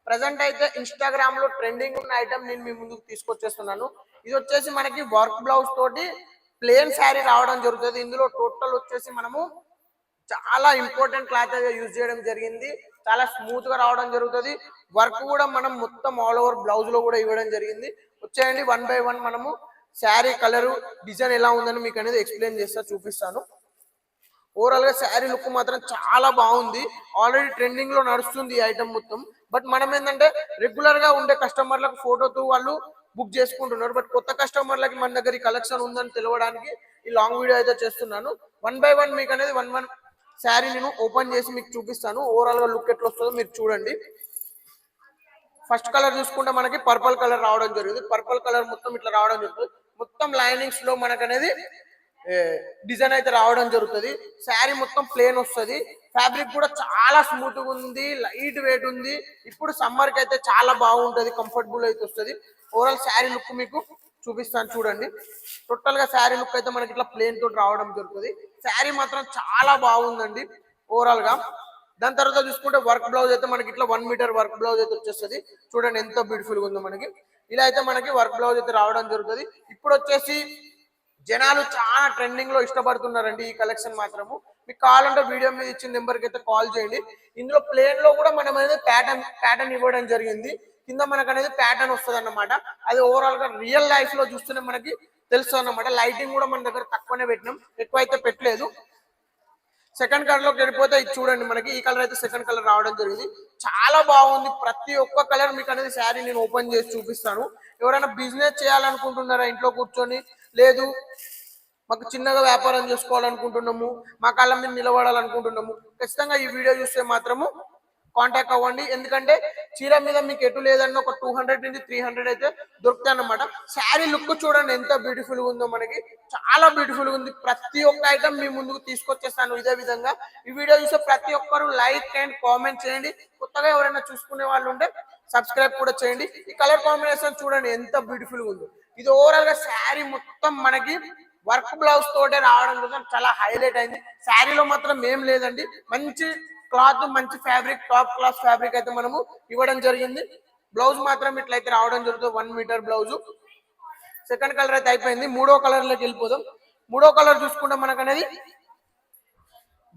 Present అయితే Instagram లో trending ఉన్న ఐటమ్ నేను మీ ముందుకు తీసుకొచ్చేస్తున్నాను. ఇది వచ్చేసి మనకి వర్క్ బ్లౌజ్ తోటి ప్లేన్ శారీ రావడం జరుగుతుంది. ఇందులో టోటల్ వచ్చేసి మనము చాలా ఇంపార్టెంట్ క్లాత్ అయితే యూజ్ చేయడం జరిగింది. చాలా స్మూత్ గా రావడం జరుగుతుంది. వర్క్ కూడా మనం మొత్తం ఆల్ ఓవర్ బ్లౌజ్ లో కూడా ఇవ్వడం జరిగింది. వచ్చేయండి వన్ బై వన్ మనము శారీ కలరు డిజైన్ ఎలా ఉందని మీకు అనేది ఎక్స్ప్లెయిన్ చేస్తా, చూపిస్తాను. ఓవరాల్ గా శారీ లుక్ మాత్రం చాలా బాగుంది. ఆల్రెడీ ట్రెండింగ్ లో నడుస్తుంది ఈ ఐటమ్ మొత్తం. బట్ మనం ఏంటంటే రెగ్యులర్ గా ఉండే కస్టమర్లకు ఫోటోతో వాళ్ళు బుక్ చేసుకుంటున్నారు. బట్ కొత్త కస్టమర్లకి మన దగ్గర ఈ కలెక్షన్ ఉందని తెలవడానికి ఈ లాంగ్ వీడియో అయితే చేస్తున్నాను. వన్ బై వన్ మీకు అనేది వన్ శారీ నేను ఓపెన్ చేసి మీకు చూపిస్తాను. ఓవరాల్ గా లుక్ ఎట్లా వస్తుందో మీరు చూడండి. ఫస్ట్ కలర్ చూసుకుంటే మనకి పర్పుల్ కలర్ రావడం జరిగింది. పర్పుల్ కలర్ మొత్తం ఇట్లా రావడం జరుగుతుంది. మొత్తం లైనింగ్స్ లో మనకు అనేది డిజైన్ అయితే రావడం జరుగుతుంది. శారీ మొత్తం ప్లేన్ వస్తుంది. ఫ్యాబ్రిక్ కూడా చాలా స్మూత్ గా ఉంది, లైట్ వెయిట్ ఉంది. ఇప్పుడు సమ్మర్ కి అయితే చాలా బాగుంటది, కంఫర్టబుల్ అయితే వస్తుంది. ఓవరాల్ శారీ లుక్ మీకు చూపిస్తాను చూడండి. టోటల్ గా శారీ లుక్ అయితే మనకి ఇట్లా ప్లేన్ తోటి రావడం జరుగుతుంది. శారీ మాత్రం చాలా బాగుందండి ఓవరాల్ గా. దాని తర్వాత చూసుకుంటే వర్క్ బ్లౌజ్ అయితే మనకి ఇట్లా 1 మీటర్ వర్క్ బ్లౌజ్ అయితే వచ్చేస్తుంది. చూడండి ఎంత బ్యూటిఫుల్ గా ఉందో మనకి. ఇలా అయితే మనకి వర్క్ బ్లౌజ్ అయితే రావడం జరుగుతుంది. ఇప్పుడు వచ్చేసి జనాలు చాలా ట్రెండింగ్ లో ఇష్టపడుతున్నారండి ఈ కలెక్షన్ మాత్రము. మీకు కావాలంటే వీడియో మీద ఇచ్చిన నెంబర్కి అయితే కాల్ చేయండి. ఇందులో ప్లేన్ లో కూడా మనం అనేది ప్యాటర్న్ ఇవ్వడం జరిగింది. కింద మనకు అనేది ప్యాటర్న్ వస్తుంది అన్నమాట. అది ఓవరాల్ గా రియల్ లైఫ్ లో చూస్తూనే మనకి తెలుస్తుంది అన్నమాట. లైటింగ్ కూడా మన దగ్గర తక్కువనే పెట్టినాం, ఎక్కువ అయితే పెట్టలేదు. సెకండ్ కలర్ లోకి వెళ్ళిపోతే ఇది చూడండి, మనకి ఈ కలర్ అయితే సెకండ్ కలర్ రావడం జరిగింది. చాలా బాగుంది. ప్రతి ఒక్క కలర్ మీకు అనేది శారీ నేను ఓపెన్ చేసి చూపిస్తాను. ఎవరైనా బిజినెస్ చేయాలనుకుంటున్నారా ఇంట్లో కూర్చొని, లేదు మాకు చిన్నగా వ్యాపారం చేసుకోవాలనుకుంటున్నాము, మా కాళ్ళ మీద నిలబడాలనుకుంటున్నాము, ఖచ్చితంగా ఈ వీడియో చూస్తే మాత్రము కాంటాక్ట్ అవ్వండి. ఎందుకంటే చీర మీద మీకు ఎటు లేదన్న ఒక 200 నుంచి 300 అయితే దొరుకుతాయి అన్నమాట. శారీ లుక్ చూడండి ఎంత బ్యూటిఫుల్ గా ఉందో, మనకి చాలా బ్యూటిఫుల్ గా ఉంది. ప్రతి ఒక్క ఐటమ్ మీ ముందుకు తీసుకొచ్చేస్తాను ఇదే విధంగా. ఈ వీడియో చూస్తే ప్రతి ఒక్కరు లైక్ అండ్ కామెంట్ చేయండి. కొత్తగా ఎవరైనా చూసుకునే వాళ్ళు ఉంటే సబ్స్క్రైబ్ కూడా చేయండి. ఈ కలర్ కాంబినేషన్ చూడండి ఎంత బ్యూటిఫుల్ గా ఉందో. ఇది ఓవరాల్ గా శారీ మొత్తం మనకి వర్క్ బ్లౌజ్ తోటే రావడం కోసం చాలా హైలైట్ అయింది. శారీలో మాత్రం ఏం లేదండి, మంచి క్లాత్, మంచి ఫ్యాబ్రిక్, టాప్ క్లాస్ ఫ్యాబ్రిక్ అయితే మనము ఇవ్వడం జరిగింది. బ్లౌజ్ మాత్రం ఇట్లయితే రావడం జరుగుతుంది, 1 మీటర్ బ్లౌజ్. సెకండ్ కలర్ అయితే అయిపోయింది. మూడో కలర్ లోకి వెళ్ళిపోదాం. మూడో కలర్ చూసుకుంటే మనకు అనేది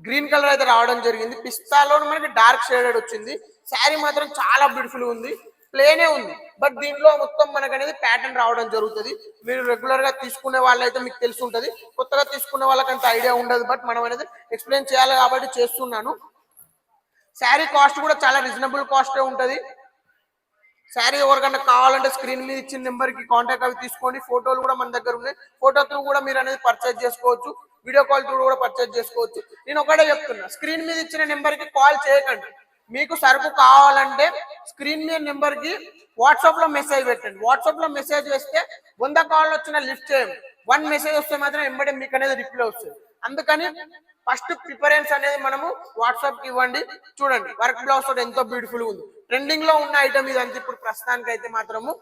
గ్రీన్ కలర్ అయితే రావడం జరిగింది. పిస్తాలో మనకి డార్క్ షేడెడ్ వచ్చింది. శారీ మాత్రం చాలా బ్యూటిఫుల్ ఉంది. ప్లేనే ఉంది, బట్ దీంట్లో మొత్తం మనకు అనేది ప్యాటర్న్ రావడం జరుగుతుంది. మీరు రెగ్యులర్ గా తీసుకునే వాళ్ళైతే మీకు తెలిసి ఉంటుంది, కొత్తగా తీసుకునే వాళ్ళకి అంత ఐడియా ఉండదు. బట్ మనం అనేది ఎక్స్ప్లెయిన్ చేయాలి కాబట్టి చేస్తున్నాను. శారీ కాస్ట్ కూడా చాలా రీజనబుల్ కాస్టే ఉంటుంది. శారీ ఎవరికన్నా కావాలంటే స్క్రీన్ మీద ఇచ్చిన నెంబర్ కి కాంటాక్ట్ అవి తీసుకోండి. ఫోటోలు కూడా మన దగ్గర ఉన్నాయి. ఫోటో త్రూ కూడా మీరు అనేది పర్చేజ్ చేసుకోవచ్చు, వీడియో కాల్ త్రూ కూడా పర్చేజ్ చేసుకోవచ్చు. నేను ఒకటే చెప్తున్నా, స్క్రీన్ మీద ఇచ్చిన నెంబర్ కి కాల్ చేయకండి. మీకు సరుకు కావాలంటే స్క్రీన్ మీద నెంబర్ కి వాట్సాప్ లో మెసేజ్ పెట్టండి. వాట్సాప్ లో మెసేజ్ వేస్తే 100 కాల్ వచ్చినా లిఫ్ట్ చేయండి. 1 మెసేజ్ వస్తే మాత్రం వెంబడే మీకు అనేది రిప్లై వస్తుంది. అందుకని ఫస్ట్ ప్రిఫరెన్స్ అనేది మనము వాట్సాప్ కి ఇవ్వండి. చూడండి వర్క్ బ్లౌజ్ తోటి ఎంతో బ్యూటిఫుల్ ఉంది. ట్రెండింగ్ లో ఉన్న ఐటమ్ ఇది అంతే. ఇప్పుడు ప్రస్తుతానికి అయితే మాత్రము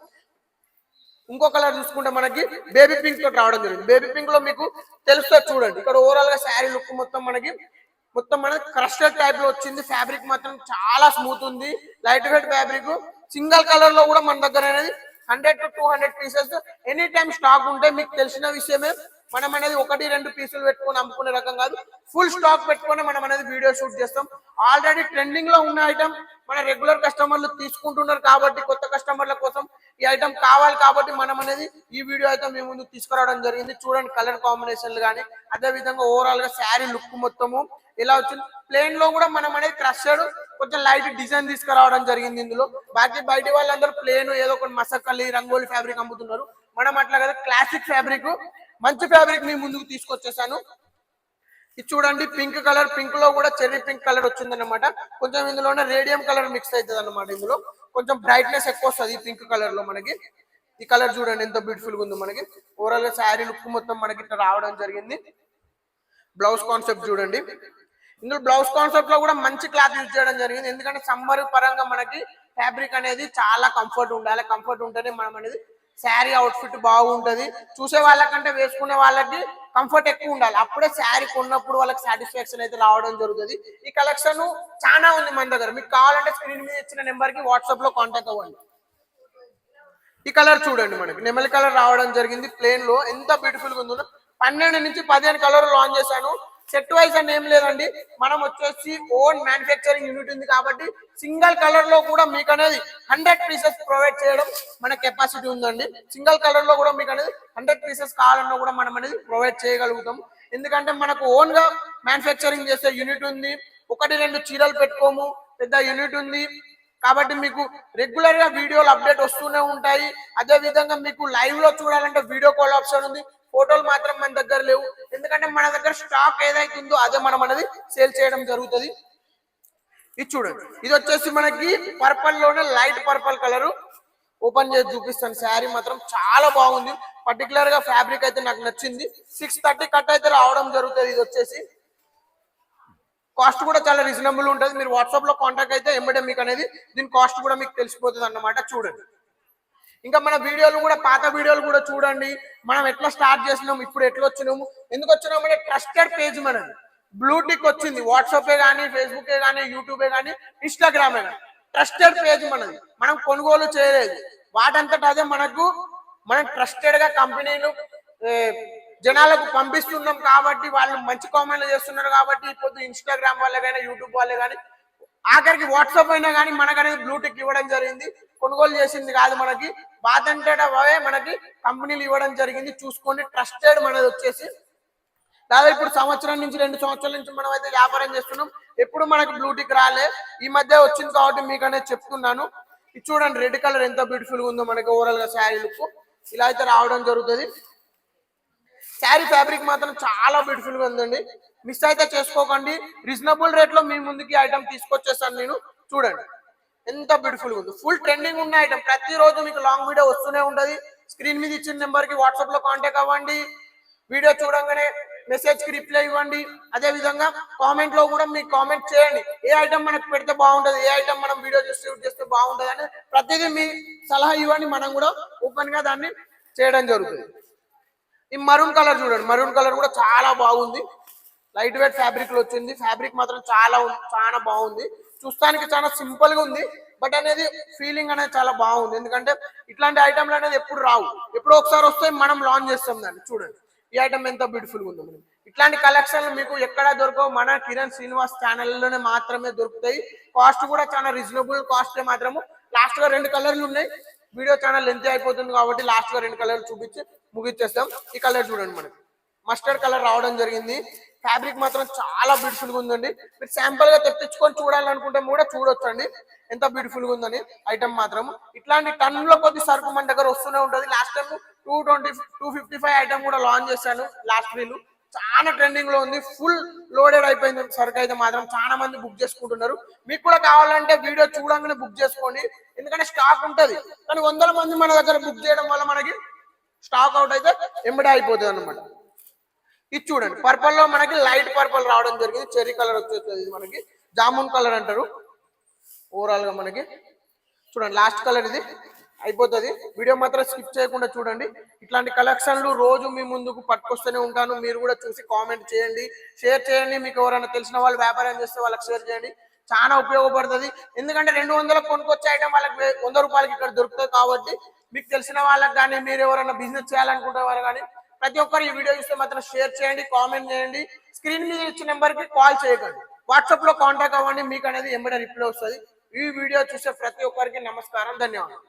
ఇంకో కలర్ చూసుకుంటే మనకి బేబీ పింక్ తోటి రావడం జరిగింది. బేబీ పింక్ లో మీకు తెలుస్తుంది చూడండి. ఇక్కడ ఓవరాల్ గా శారీ లుక్ మొత్తం మనకి క్రస్టెడ్ టైప్ లో వచ్చింది. ఫ్యాబ్రిక్ మాత్రం చాలా స్మూత్ ఉంది, light weight fabric. Single colour లో కూడా మన దగ్గర అనేది 100 to 200 pieces any time stock ఉంటే మీకు తెలిసిన విషయమే. మనం అనేది 1-2 పీసులు పెట్టుకొని అమ్ముకునే రకం కాదు, ఫుల్ స్టాక్ పెట్టుకొని మనం అనేది వీడియో షూట్ చేస్తాం. ఆల్రెడీ ట్రెండింగ్ లో ఉన్న ఐటమ్ మన రెగ్యులర్ కస్టమర్లు తీసుకుంటున్నారు కాబట్టి, కొత్త కస్టమర్ల కోసం ఈ ఐటమ్ కావాలి కాబట్టి మనం అనేది ఈ వీడియో అయితే మీ ముందు తీసుకురావడం జరిగింది. చూడండి కలర్ కాంబినేషన్లు కానీ, అదే విధంగా ఓవరాల్ గా శారీ లుక్ మొత్తము ఇలా వచ్చింది. ప్లేన్ లో కూడా మనం అనేది క్రషెడ్ కొంచెం లైట్ డిజైన్ తీసుకురావడం జరిగింది ఇందులో. బాకీ బయట వాళ్ళందరూ ప్లేన్ ఏదో ఒక మసకలి రంగోలి ఫ్యాబ్రిక్ అమ్ముతున్నారు. మనం అట్లా కదా, క్లాసిక్ ఫ్యాబ్రిక్, మంచి ఫ్యాబ్రిక్ మీ ముందుకు తీసుకొచ్చేసాను. ఇది చూడండి పింక్ కలర్. పింక్ లో కూడా చెర్రీ పింక్ కలర్ వచ్చింది అనమాట. కొంచెం ఇందులోనే రేడియం కలర్ మిక్స్ అవుతుంది అనమాట. ఇందులో కొంచెం బ్రైట్నెస్ ఎక్కువ వస్తుంది ఈ పింక్ కలర్ లో మనకి. ఈ కలర్ చూడండి ఎంత బ్యూటిఫుల్ గా ఉందో మనకి. ఓవరాల్ గా శారీ లుక్ మొత్తం మనకి ఇట్లా రావడం జరిగింది. బ్లౌజ్ కాన్సెప్ట్ చూడండి. ఇందులో బ్లౌజ్ కాన్సెప్ట్ లో కూడా మంచి క్లాత్ యూజ్ చేయడం జరిగింది. ఎందుకంటే సమ్మర్ పరంగా మనకి ఫ్యాబ్రిక్ అనేది చాలా కంఫర్ట్ ఉండాలి. కంఫర్ట్ ఉంటేనే మనం అనేది శారీ అవుట్ఫిట్ బాగుంటది. చూసే వాళ్ళకంటే వేసుకునే వాళ్ళకి కంఫర్ట్ ఎక్కువ ఉండాలి. అప్పుడే శారీ కొన్నప్పుడు వాళ్ళకి సాటిస్ఫాక్షన్ అయితే రావడం జరుగుతుంది. ఈ కలెక్షన్ చాలా ఉంది మన దగ్గర. మీకు కావాలంటే స్క్రీన్ మీద ఇచ్చిన నెంబర్ కి వాట్సాప్ లో కాంటాక్ట్ అవ్వండి. ఈ కలర్ చూడండి, మనకి నెమలి కలర్ రావడం జరిగింది. ప్లేన్ లో ఎంత బ్యూటిఫుల్ గా ఉందో. 12 నుంచి 15 కలర్ లాంచ్ చేశాను. సెట్ వైజ్ అని ఏం లేదండి, మనం వచ్చేసి ఓన్ మ్యానుఫ్యాక్చరింగ్ యూనిట్ ఉంది కాబట్టి సింగిల్ కలర్ లో కూడా మీకు అనేది 100 పీసెస్ ప్రొవైడ్ చేయడం మన కెపాసిటీ ఉందండి. సింగిల్ కలర్ లో కూడా మీకు అనేది 100 పీసెస్ కావాలన్నా కూడా మనం అనేది ప్రొవైడ్ చేయగలుగుతాం. ఎందుకంటే మనకు ఓన్ గా మ్యానుఫ్యాక్చరింగ్ చేసే యూనిట్ ఉంది. 1-2 చీరలు పెట్టుకోము, పెద్ద యూనిట్ ఉంది కాబట్టి మీకు రెగ్యులర్ గా వీడియోలు అప్డేట్ వస్తూనే ఉంటాయి. అదే విధంగా మీకు లైవ్ లో చూడాలంటే వీడియో కాల్ ఆప్షన్ ఉంది. ఫోటోలు మాత్రం మన దగ్గర లేవు, ఎందుకంటే మన దగ్గర స్టాక్ ఏదైతే ఉందో అదే మనం అనేది సేల్ చేయడం జరుగుతుంది. ఇది చూడండి, ఇది వచ్చేసి మనకి పర్పల్ లోనే లైట్ పర్పల్ కలర్. ఓపెన్ చేసి చూపిస్తాను. శారీ మాత్రం చాలా బాగుంది. పర్టికులర్ గా ఫ్యాబ్రిక్ అయితే నాకు నచ్చింది. 630 కట్ అయితే రావడం జరుగుతుంది. ఇది వచ్చేసి కాస్ట్ కూడా చాలా రీజనబుల్ ఉంటుంది. మీరు వాట్సాప్ లో కాంటాక్ట్ అయితే ఎమ్మడే మీకు అనేది దీని కాస్ట్ కూడా మీకు తెలిసిపోతుంది అన్నమాట. చూడండి, ఇంకా మన వీడియోలు కూడా, పాత వీడియోలు కూడా చూడండి. మనం ఎట్లా స్టార్ట్ చేసినాము, ఇప్పుడు ఎట్లా వచ్చినాము, ఎందుకు వచ్చినాము అంటే ట్రస్టెడ్ పేజ్ మనది. బ్లూటిక్ వచ్చింది. వాట్సాపే కానీ, ఫేస్బుకే కానీ, యూట్యూబే కానీ, ఇన్స్టాగ్రామే కానీ ట్రస్టెడ్ పేజ్ మనది. మనం కొనుగోలు చేయలేదు, వాటంతట అదే మనం ట్రస్టెడ్ గా కంపెనీలు జనాలకు పంపిస్తున్నాం కాబట్టి వాళ్ళు మంచి కామెంట్లు చేస్తున్నారు కాబట్టి ఇప్పుడు ఇన్స్టాగ్రామ్ వాళ్ళే కానీ, యూట్యూబ్ వాళ్ళే కానీ, ఆఖరికి వాట్సాప్ అయినా కానీ మనకు అనేది బ్లూటిక్ ఇవ్వడం జరిగింది. కొనుగోలు చేసింది కాదు, మనకి బాతంటేట మనకి కంపెనీలు ఇవ్వడం జరిగింది. చూసుకోండి, ట్రస్టెడ్ మనది వచ్చేసి. దాదాపు ఇప్పుడు సంవత్సరం నుంచి 2 సంవత్సరాల నుంచి మనం అయితే వ్యాపారం చేస్తున్నాం. ఎప్పుడు మనకి బ్లూటిక్ రాలే, ఈ మధ్య వచ్చింది కాబట్టి మీకు అనేది చెప్తున్నాను. ఇది చూడండి, రెడ్ కలర్ ఎంత బ్యూటిఫుల్ గా ఉందో. మనకి ఓవరాల్ గా శారీ లుక్ ఇలా అయితే రావడం జరుగుతుంది. శారీ ఫ్యాబ్రిక్ మాత్రం చాలా బ్యూటిఫుల్ గా ఉందండి. మిస్ అయితే చేసుకోకండి. రీజనబుల్ రేట్ లో మీ ముందుకి ఐటమ్ తీసుకొచ్చేస్తాను నేను. చూడండి ఎంత బ్యూటిఫుల్ గా ఉంది. ఫుల్ ట్రెండింగ్ ఉన్న ఐటమ్. ప్రతిరోజు మీకు లాంగ్ వీడియో వస్తూనే ఉంటది. స్క్రీన్ మీద ఇచ్చిన నెంబర్ కి వాట్సాప్ లో కాంటాక్ట్ అవ్వండి. వీడియో చూడంగానే మెసేజ్ కి రిప్లై ఇవ్వండి. అదే విధంగా కామెంట్ లో కూడా మీకు కామెంట్ చేయండి. ఏ ఐటమ్ మనకు పెడితే బాగుంటది, ఏ ఐటమ్ మనం వీడియో షూట్ చేస్తే బాగుంటది అని ప్రతిదీ మీ సలహా ఇవ్వండి. మనం కూడా ఓపెన్ గా దాన్ని చేయడం జరుగుతుంది. ఈ మరూన్ కలర్ చూడండి, మరూన్ కలర్ కూడా చాలా బాగుంది. లైట్ వెయిట్ ఫ్యాబ్రిక్ లో వచ్చింది. ఫ్యాబ్రిక్ మాత్రం చాలా బాగుంది. చూస్తానికి చాలా సింపుల్ గా ఉంది, బట్ అనేది ఫీలింగ్ అనేది చాలా బాగుంది. ఎందుకంటే ఇట్లాంటి ఐటమ్లు అనేది ఎప్పుడు రావు, ఎప్పుడో ఒకసారి వస్తే మనం లాంచ్ చేస్తాం దాన్ని. చూడండి ఈ ఐటమ్ ఎంత బ్యూటిఫుల్ గా ఉందో. మనం ఇట్లాంటి కలెక్షన్లు మీకు ఎక్కడా దొరకవు, మన కిరణ్ శ్రీనివాస్ ఛానల్లోనే మాత్రమే దొరుకుతాయి. కాస్ట్ కూడా చాలా రీజనబుల్ కాస్ట్ మాత్రము. లాస్ట్ గా 2 కలర్లు ఉన్నాయి. వీడియో ఛానల్ లెంత్ అయిపోతుంది కాబట్టి లాస్ట్ గా 2 కలర్లు చూపించి ముగిచ్చేస్తాం. ఈ కలర్ చూడండి, మనకి మస్టర్డ్ కలర్ రావడం జరిగింది. ఫ్యాబ్రిక్ మాత్రం చాలా బ్యూటిఫుల్ గా ఉందండి. మీరు శాంపుల్ గా తెప్పించుకొని చూడాలనుకుంటే కూడా చూడొచ్చండి ఎంత బ్యూటిఫుల్ గా ఉందని. ఐటమ్ మాత్రం ఇట్లాంటి టన్నుల కొద్ది సరుకు మన దగ్గర వస్తూనే ఉంటది. లాస్ట్ టైం 255 ఐటమ్ కూడా లాంచ్ చేశాను. లాస్ట్ వీలు చాలా ట్రెండింగ్ లో ఉంది. ఫుల్ లోడెడ్ అయిపోయింది సరుకు అయితే మాత్రం. చాలా మంది బుక్ చేసుకుంటున్నారు. మీకు కూడా కావాలంటే వీడియో చూడంగానే బుక్ చేసుకోండి, ఎందుకంటే స్టాక్ ఉంటది. కానీ 100 మంది మన దగ్గర బుక్ చేయడం వల్ల మనకి స్టాక్ అవుట్ అయితే ఎంబడే అయిపోతుంది అన్నమాట. ఇది చూడండి, పర్పల్ లో మనకి లైట్ పర్పల్ రావడం జరిగింది. చెర్రీ కలర్ వచ్చేది, మనకి జామున్ కలర్ అంటారు. ఓవరాల్ గా మనకి చూడండి లాస్ట్ కలర్ ఇది అయిపోతుంది. వీడియో మాత్రం స్కిప్ చేయకుండా చూడండి. ఇట్లాంటి కలెక్షన్లు రోజు మీ ముందుకు పట్టుకొస్తూనే ఉంటాను. మీరు కూడా చూసి కామెంట్ చేయండి, షేర్ చేయండి. మీకు ఎవరైనా తెలిసిన వాళ్ళు వ్యాపారం చేస్తే వాళ్ళకి షేర్ చేయండి, చాలా ఉపయోగపడుతుంది. ఎందుకంటే 200 కొనుక్కొచ్చే ఐటమ్ వాళ్ళకి 100 రూపాయలకి ఇక్కడ దొరుకుతుంది కాబట్టి మీకు తెలిసిన వాళ్ళకి కానీ, మీరు ఎవరైనా బిజినెస్ చేయాలనుకుంటే వారు కానీ ప్రతి ఒక్కరు ఈ వీడియో చూస్తే మాత్రం షేర్ చేయండి, కామెంట్ చేయండి. స్క్రీన్ మీద ఇచ్చిన నెంబర్ కి కాల్ చేయకండి, వాట్సాప్ లో కాంటాక్ట్ అవ్వండి. మీకు అనేది ఎంబడే రిప్లై వస్తుంది. ఈ వీడియో చూసే ప్రతి ఒక్కరికి నమస్కారం, ధన్యవాదాలు.